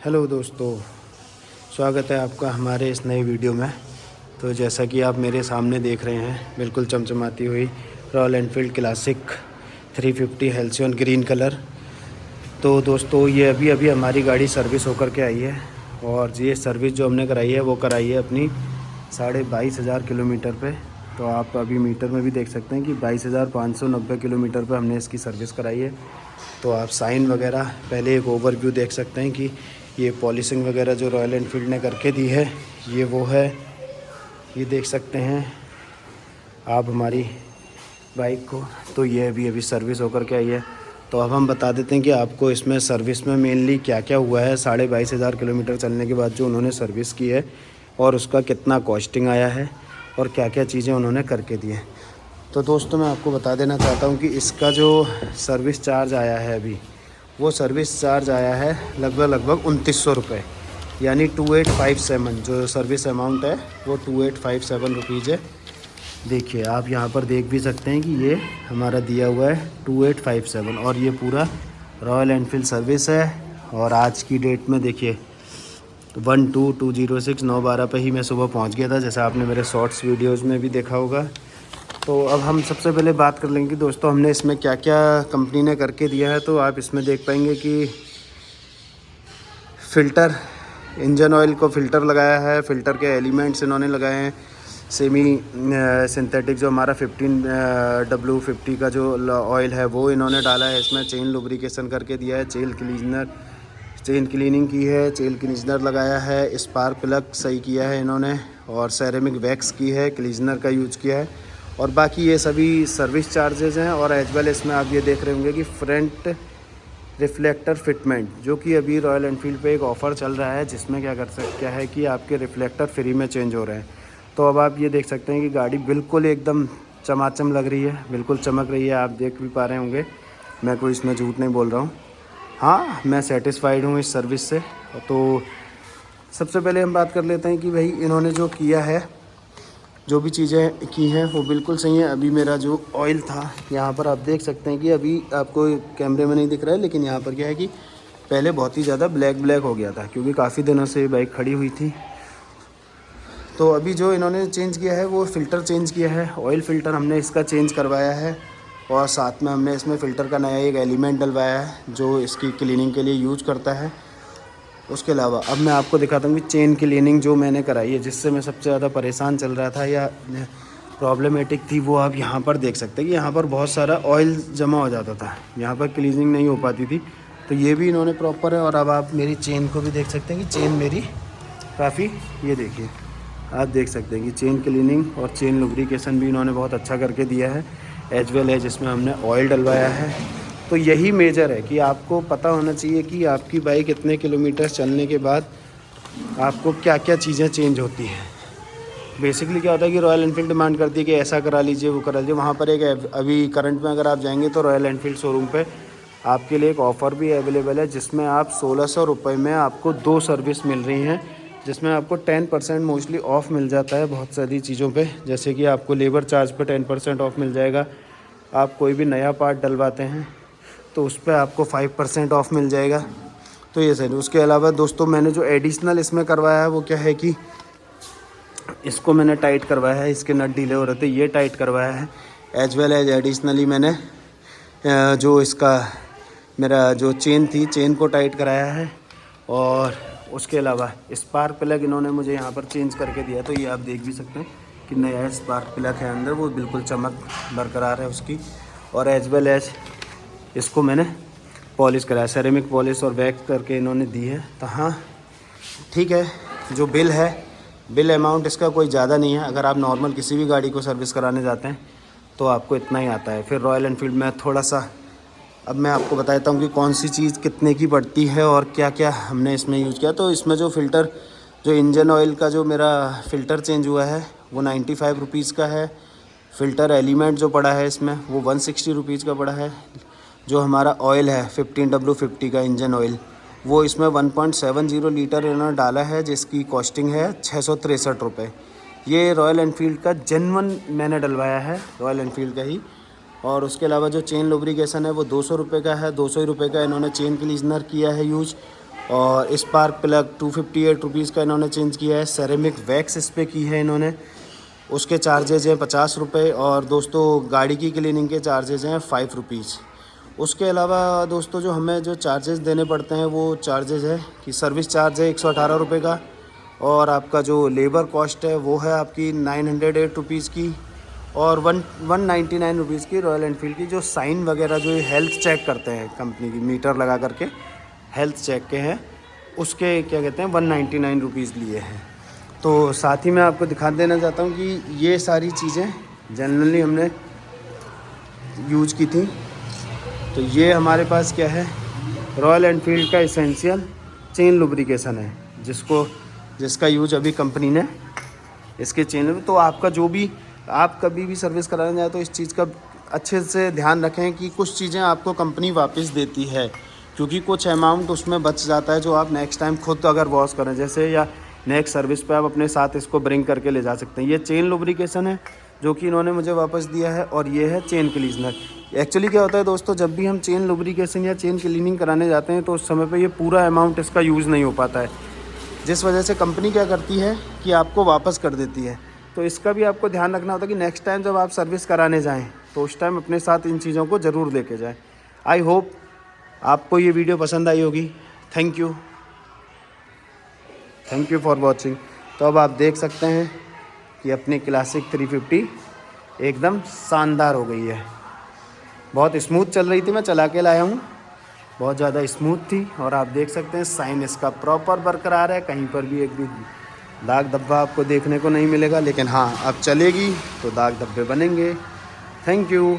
Hello दोस्तों, स्वागत है आपका हमारे इस नए वीडियो में। तो जैसा कि आप मेरे सामने देख रहे हैं, बिल्कुल चमचमाती हुई royal Enfield classic 350 halcyon green colour. तो दोस्तों, ये अभी अभी हमारी गाड़ी सर्विस होकर के आई है और ये सर्विस जो हमने कराई है वो कराई है अपनी 22,500 किलोमीटर पे। तो आप अभी मीटर में भी देख सकते हैं कि 22,590 किलोमीटर पे हमने इसकी सर्विस कराई है। तो आप साइन वगैरह पहले एक ओवरव्यू देख सकते हैं कि ये पॉलिशिंग वगैरह जो रॉयल एनफील्ड ने करके दी है ये वो है, ये देख सकते हैं आप हमारी बाइक को। तो ये अभी सर्विस होकर के आई है। तो अब हम बता देते हैं कि आपको इसमें सर्विस में मेनली क्या क्या हुआ है 22,500 किलोमीटर चलने के बाद जो उन्होंने सर्विस की है, और उसका कितना कॉस्टिंग आया है और क्या क्या चीज़ें उन्होंने करके दी हैं। तो दोस्तों, मैं आपको बता देना चाहता हूँ कि इसका जो सर्विस चार्ज आया है अभी, वो सर्विस चार्ज आया है लगभग 2900 रुपये, यानी 2857। जो सर्विस अमाउंट है वो 2857 रुपीज़ है। देखिए, आप यहाँ पर देख भी सकते हैं कि ये हमारा दिया हुआ है 2857, और ये पूरा रॉयल एनफील्ड सर्विस है। और आज की डेट में देखिए 12/2/2006 9/12 पे ही मैं सुबह पहुँच गया था, जैसा आपने मेरे शॉर्ट्स वीडियोज़ में भी देखा होगा। तो अब हम सबसे पहले बात कर लेंगे दोस्तों हमने इसमें क्या क्या कंपनी ने करके दिया है। तो आप इसमें देख पाएंगे कि फ़िल्टर, इंजन ऑयल को फ़िल्टर लगाया है, फ़िल्टर के एलिमेंट्स इन्होंने लगाए हैं, सेमी सिंथेटिक जो हमारा 15W50 का जो ऑयल है वो इन्होंने डाला है इसमें। चेन लुब्रिकेशन करके दिया है, चेन क्लीनिंग की है, चेन क्लीनर लगाया है, स्पार्क प्लग सही किया है इन्होंने, और सेरेमिक वैक्स की है, क्लीनर का यूज किया है, और बाकी ये सभी सर्विस चार्जेस हैं। और एज वेल इसमें आप ये देख रहे होंगे कि फ्रंट रिफ्लेक्टर फिटमेंट, जो कि अभी रॉयल एनफील्ड पे एक ऑफ़र चल रहा है जिसमें क्या है कि आपके रिफ्लेक्टर फ्री में चेंज हो रहे हैं। तो अब आप ये देख सकते हैं कि गाड़ी बिल्कुल एकदम चमाचम लग रही है, बिल्कुल चमक रही है। आप देख भी पा रहे होंगे, मैं कोई इसमें झूठ नहीं बोल रहा हूँ। हाँ, मैं सेटिस्फाइड हूँ इस सर्विस से। तो सबसे पहले हम बात कर लेते हैं कि भाई इन्होंने जो किया है, जो भी चीज़ें की हैं वो बिल्कुल सही है। अभी मेरा जो ऑयल था, यहाँ पर आप देख सकते हैं कि अभी आपको कैमरे में नहीं दिख रहा है, लेकिन यहाँ पर क्या है कि पहले बहुत ही ज़्यादा ब्लैक हो गया था, क्योंकि काफ़ी दिनों से बाइक खड़ी हुई थी। तो अभी जो इन्होंने चेंज किया है वो फ़िल्टर चेंज किया है, ऑयल फ़िल्टर हमने इसका चेंज करवाया है, और साथ में हमने इसमें फ़िल्टर का नया एक एलिमेंट डलवाया है जो इसकी क्लीनिंग के लिए यूज करता है। उसके अलावा अब मैं आपको दिखाता हूँ कि चेन क्लीनिंग जो मैंने कराई है, जिससे मैं सबसे ज़्यादा परेशान चल रहा था या प्रॉब्लमेटिक थी, वो आप यहाँ पर देख सकते हैं कि यहाँ पर बहुत सारा ऑयल जमा हो जाता था, यहाँ पर क्लीनिंग नहीं हो पाती थी। तो ये भी इन्होंने प्रॉपर है। और अब आप मेरी चेन को भी देख सकते हैं कि चेन मेरी काफ़ी, ये देखिए आप देख सकते हैं कि चेन क्लीनिंग और चेन लुब्रिकेशन भी इन्होंने बहुत अच्छा करके दिया है। एज वेल एज इसमें हमने ऑयल डलवाया है। तो यही मेजर है कि आपको पता होना चाहिए कि आपकी बाइक इतने किलोमीटर चलने के बाद आपको क्या क्या चीज़ें चेंज होती हैं। बेसिकली क्या होता है कि रॉयल एनफील्ड डिमांड करती है कि ऐसा करा लीजिए, वो करा लीजिए। वहाँ पर एक अभी करंट में अगर आप जाएंगे तो रॉयल एनफील्ड शोरूम पे आपके लिए एक ऑफ़र भी अवेलेबल है, जिसमें आप 1600 रुपये में आपको 2 सर्विस मिल रही हैं, जिसमें आपको 10% मोस्टली ऑफ़ मिल जाता है बहुत सारी चीज़ों पे। जैसे कि आपको लेबर चार्ज पे 10% ऑफ़ मिल जाएगा। आप कोई भी नया पार्ट डलवाते हैं तो उस पर आपको 5% ऑफ़ मिल जाएगा। तो ये सही। उसके अलावा दोस्तों, मैंने जो एडिशनल इसमें करवाया है वो क्या है कि इसको मैंने टाइट करवाया है, इसके नट ढीले हो रहे थे, ये टाइट करवाया है। एज वेल एज एडिशनली मैंने जो इसका मेरा जो चेन थी, चेन को टाइट कराया है। और उसके अलावा स्पार्क प्लग इन्होंने मुझे यहाँ पर चेंज करके दिया। तो ये आप देख भी सकते हैं कि नया स्पार्क प्लग है अंदर, वो बिल्कुल चमक बरकरार है उसकी। और एज वेल एज इसको मैंने पॉलिश कराया, सेरेमिक पॉलिश और वैक्स करके इन्होंने दी है। तो हाँ ठीक है, जो बिल है, बिल अमाउंट इसका कोई ज़्यादा नहीं है। अगर आप नॉर्मल किसी भी गाड़ी को सर्विस कराने जाते हैं तो आपको इतना ही आता है। फिर रॉयल एनफील्ड में थोड़ा सा, अब मैं आपको बताता हूँ कि कौन सी चीज़ कितने की पड़ती है और क्या क्या हमने इसमें यूज़ किया। तो इसमें जो फ़िल्टर, जो इंजन ऑयल का जो मेरा फ़िल्टर चेंज हुआ है वो 95 रुपीज़ का है। फ़िल्टर एलिमेंट जो पड़ा है इसमें वो 160 रुपीज़ का पड़ा है। जो हमारा ऑयल है 15W50 का इंजन ऑयल, वो इसमें 1.70 लीटर इन्होंने डाला है, जिसकी कॉस्टिंग है 663 रुपये। ये रॉयल एनफील्ड का जेन्युइन मैंने डलवाया है, रॉयल एनफील्ड का ही। और उसके अलावा जो चेन लुब्रिकेशन है वो 200 रुपये का है, 200 रुपये का इन्होंने चेन क्लीनर किया है यूज। और स्पार्क प्लग 258 रुपीज़ का इन्होंने चेंज किया है। सेरेमिक वैक्स इस पर की है इन्होंने, उसके चार्जेज हैं 50 रुपये। और दोस्तों गाड़ी की क्लीनिंग के चार्जेज हैं 5 रुपीज़। उसके अलावा दोस्तों जो हमें जो चार्जेस देने पड़ते हैं वो चार्जेस है कि सर्विस चार्ज है 118 रुपये का, और आपका जो लेबर कॉस्ट है वो है आपकी 908 रुपीज़ की, और 199 रुपीज़ की रॉयल एनफील्ड की जो साइन वगैरह जो हेल्थ चेक करते हैं कंपनी की मीटर लगा करके हेल्थ चेक के हैं, उसके क्या कहते हैं 199 रुपीज़ लिए हैं। तो साथ ही मैं आपको दिखा देना चाहता हूँ कि ये सारी चीज़ें जनरली हमने यूज़ की थी। तो ये हमारे पास क्या है, रॉयल एनफील्ड का एसेंशियल चेन लुब्रिकेशन है, जिसका यूज अभी कंपनी ने इसके चेन में। तो आपका जो भी आप कभी भी सर्विस कराने जाए तो इस चीज़ का अच्छे से ध्यान रखें कि कुछ चीज़ें आपको कंपनी वापस देती है, क्योंकि कुछ अमाउंट उसमें बच जाता है जो आप नेक्स्ट टाइम खुद अगर वॉश करें जैसे, या नेक्स्ट सर्विस पे आप अपने साथ इसको ब्रिंग करके ले जा सकते हैं। ये चेन लुब्रिकेशन है जो कि इन्होंने मुझे वापस दिया है, और ये है चेन क्लीनर। एक्चुअली क्या होता है दोस्तों, जब भी हम चेन लुब्रिकेशन या चेन क्लीनिंग कराने जाते हैं तो उस समय पे ये पूरा अमाउंट इसका यूज़ नहीं हो पाता है, जिस वजह से कंपनी क्या करती है कि आपको वापस कर देती है। तो इसका भी आपको ध्यान रखना होता है कि नेक्स्ट टाइम जब आप सर्विस कराने जाएँ तो उस टाइम अपने साथ इन चीज़ों को ज़रूर लेके जाएँ। आई होप आपको ये वीडियो पसंद आई होगी। Thank you for watching. तो अब आप देख सकते हैं कि अपनी क्लासिक 350 एकदम शानदार हो गई है। बहुत स्मूथ चल रही थी, मैं चला के लाया हूँ, बहुत ज़्यादा स्मूथ थी। और आप देख सकते हैं साइन इसका प्रॉपर बरकरार है, कहीं पर भी एक भी दाग धब्बा आपको देखने को नहीं मिलेगा। लेकिन हाँ, अब चलेगी तो दाग धब्बे बनेंगे। Thank you.